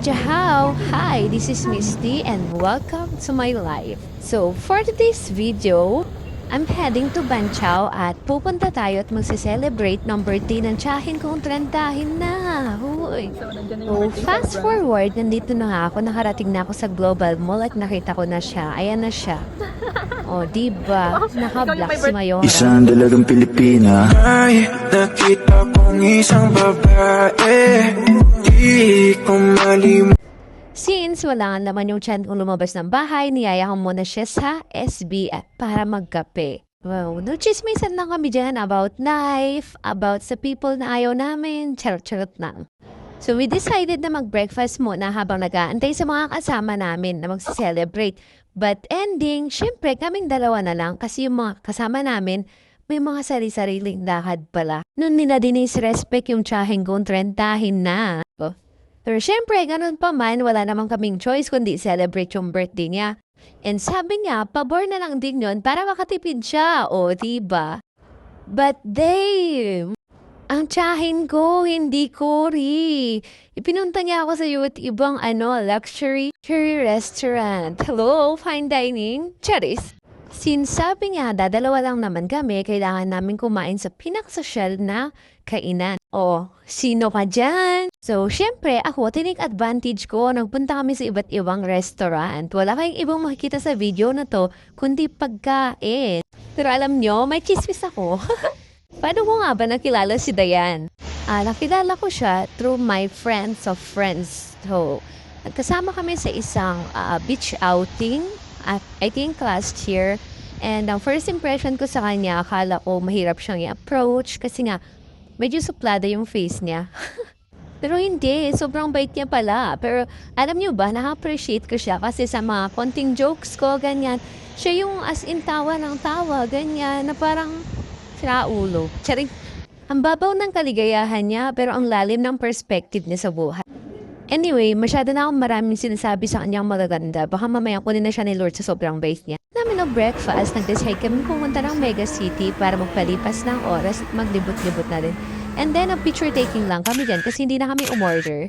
Jahaw! Hi, this is Misty and welcome to my life. So, for today's video, I'm heading to Banchaw at pupunta tayo at magse-celebrate ng birthday ng tiyahin kong 30 na. Huy. So, fast forward, nandito na nga ako, nakarating na ako sa Global Mall at nakita ko na siya. Ayan na siya. O, diba? Naka-black si Mayora. Isang dalagang Pilipina. Ay, nakita kong isang babae. Di ko malimut. Since wala nga naman yung tiyan kung lumabas ng bahay, niyaya ko muna siya sa SB para magkape. Wow, no-chismisan lang kami dyan about life, about sa people na ayaw namin, charot-charot lang. So we decided na mag-breakfast muna habang nag-aantay sa mga kasama namin na mag-celebrate. But ending, syempre kaming dalawa na lang kasi yung mga kasama namin, may mga sari-sariling lakad pala. Noon nila dinisrespect yung tsahin kong 30 na. Pero syempre, ganun pa man, wala namang kaming choice kundi celebrate yung birthday niya. And sabi niya, pabor na lang din yun para makatipid siya. O, diba? But damn! Ang tsahin ko, hindi kori. Ipinunta niya ako sa ibang luxury restaurant. Hello, fine dining? Charis! Since sabi niya, dadalawa lang naman kami, kailangan namin kumain sa pinakasosyal na kainan. O, sino ka dyan? So, syempre, ako, tinik advantage ko. Nagpunta kami sa iba't ibang restaurant. Wala kayong ibang makikita sa video na to, kundi pagkain. Pero alam nyo, may chismis ako. Paano ko nga ba nakilala si Dayan? Nakilala ko siya through my friends of friends. So, nagkasama kami sa isang beach outing. I think last year. And ang first impression ko sa kanya, akala ko mahirap siyang i-approach kasi nga, medyo suplada yung face niya. Pero hindi, sobrang bait niya pala. Pero alam niyo ba, na-appreciate ko siya kasi sa mga konting jokes ko, ganyan. Siya yung as in tawa ng tawa, ganyan, na parang siraulo. Charing, ang babaw ng kaligayahan niya, pero ang lalim ng perspective niya sa buhay. Anyway, masyado na akong maraming sinasabi sa kanyang magaganda. Baka mamaya kunin na siya ni Lord sa sobrang bait niya. Namin ng breakfast, nag-decide kami pumunta ng Mega City para magpalipas ng oras at maglibot-libot na rin. And then, picture taking lang kami dyan kasi hindi na kami umorder.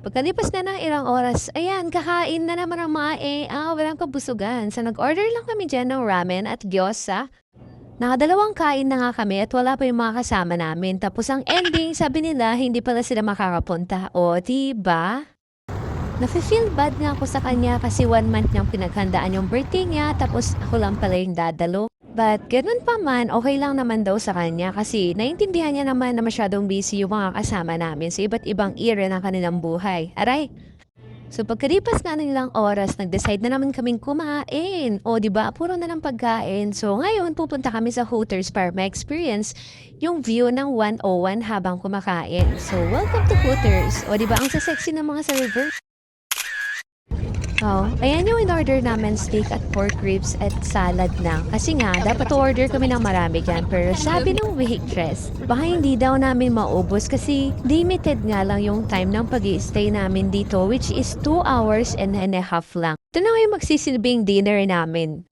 Pagkalipas na ng ilang oras, ayan, kakain na naman ang mga walang kabusugan. So, nag-order lang kami dyan ng ramen at gyoza. Nakadalawang kain na nga kami at wala pa yung mga kasama namin. Tapos ang ending, sabi nila, hindi pala sila makakapunta. O, diba? Nafe-feel bad nga ako sa kanya kasi 1 month niyang pinaghandaan yung birthday niya. Tapos ako lang pala yung dadalo. But ganun pa man, okay lang naman daw sa kanya kasi naintindihan niya naman na masyadong busy yung mga kasama namin sa iba't ibang era ng kanilang buhay. Aray! So pagkalipas na nilang oras, nag-decide na naman kaming kumain. O diba, puro na lang pagkain. So ngayon, pupunta kami sa Hooters para ma-experience yung view ng 101 habang kumakain. So welcome to Hooters. O diba, ang sasexy ng mga server. Oh, ayan yung in-order namin, steak at pork ribs at salad na. Kasi nga, dapat order kami ng marami dyan. Pero sabi ng waitress, baka hindi daw namin maubos kasi limited nga lang yung time ng pag-i-stay namin dito, which is 2 hours and a half lang. Ito na yung magsisilbing dinner namin.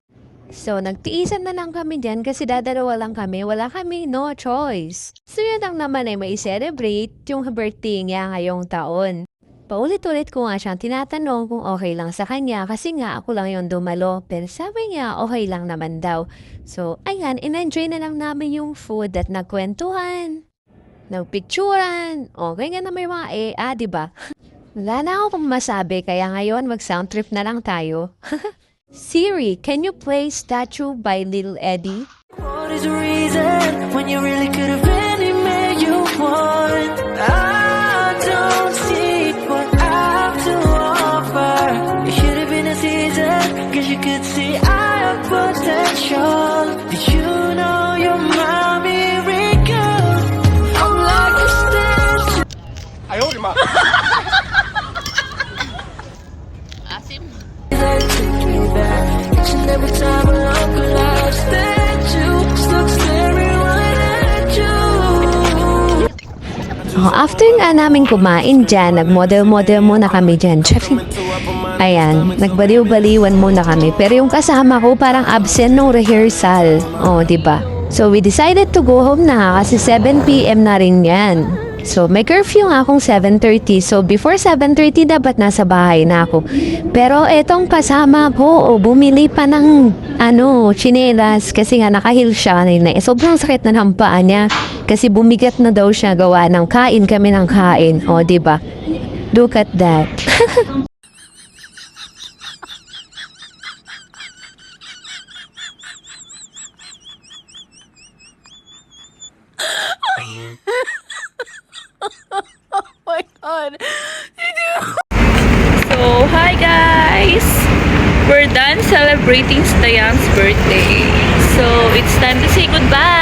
So, nagtiisan na lang kami dyan kasi dadalawa lang kami. Wala kami, no choice. So, yun lang naman ay may celebrate yung birthday niya ngayong taon. Paulit-ulit ko nga siyang tinatanong kung okay lang sa kanya kasi nga ako lang yung dumalo. Pero sabi niya okay lang naman daw. So, ayan, in-enjoy na lang namin yung food at nagkwentuhan, nagpicturan. Okay nga na may mga diba? Wala na akong masabi kaya ngayon mag-sound trip na lang tayo. Siri, can you play Statue by Lil Eddie? What is the reason when you really could have really made you want? I don't see what I have to offer. It should have been a season, cause you could see I have potential. Did you know you're my miracle? I'm like a statue. 哎呦我的妈！ Asim. That took me back. Each and every time I look alive, statue, stuck staring right at you. After nga namin kumain dyan, nag-model-model muna kami dyan. Ayan, nagbaliw-baliwan muna kami. Pero yung kasama ko parang absent nung rehearsal. O, diba? So, we decided to go home na kasi 7 PM na rin yan. So, may curfew nga akong 7:30. So, before 7:30, dapat nasa bahay na ako. Pero etong kasama ko, bumili pa ng, tsinelas. Kasi nga, nakahil siya kanina. Sobrang sakit na ng paa niya. Kasi bumigat na daw siya gawa ng kain kami ng kain. O, diba? Look at that. My God. So, hi guys! We're done celebrating Stayang's birthday. So, it's time to say goodbye.